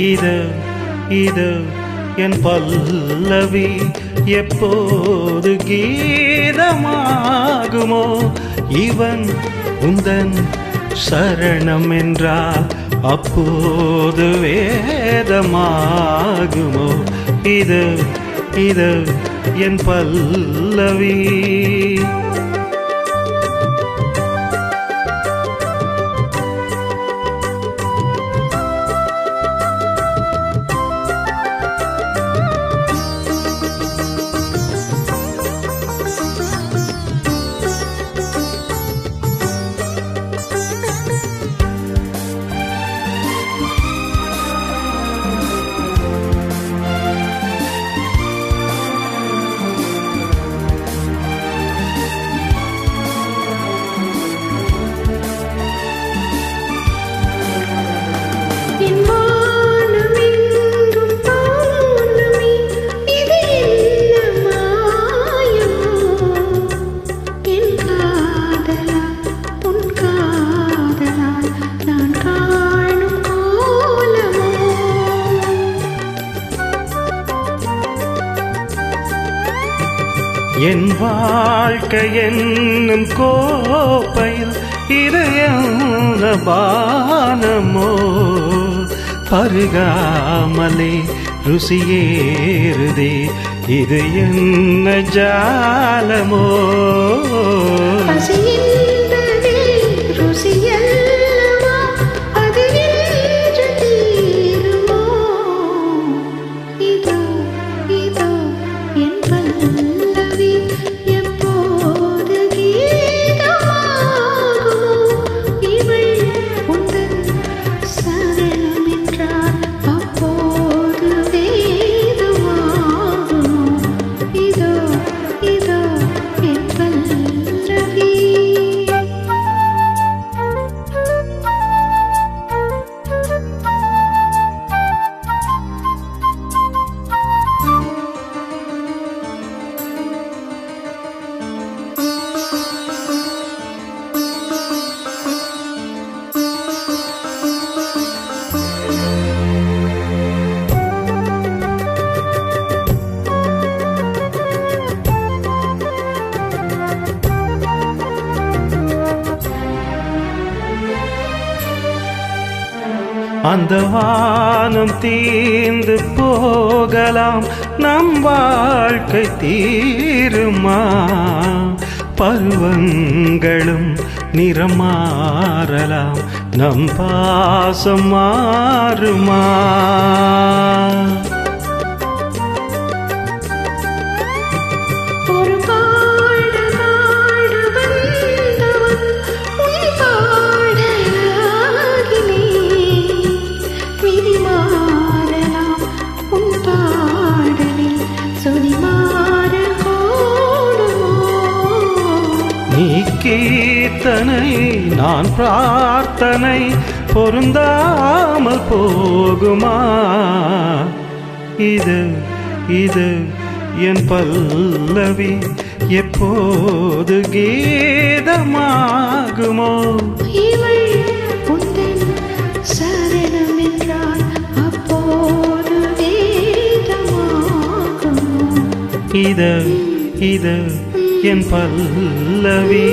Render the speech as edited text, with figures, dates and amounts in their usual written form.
இது இது என் பல்லவி எப்போது கீதமாகுமோ இவன் உந்தன் சரணம் என்றால் அப்போது வேதமாகுமோ இது இது என் பல்லவி என் வாழ்க்கை என்னும் கோப்பையில் இதயன பானமோ பருகாமலே ருசியேறுதே இது என்ன ஜாலமோ அந்த வானம் தீர்ந்து போகலாம் நம் வாழ்க்கை தீருமா பருவங்களும் நிறம் மாறலாம் நம் பாசம் மாறுமா நீ கீர்த்தனை நான் பிரார்த்தனை பொருந்தாமல் போகுமா இது இது என் பல்லவி எப்போது கீதமாகுமோ சரணம் என்றால் அப்போது வேதமாகுமோ இது இது என் பல்லவி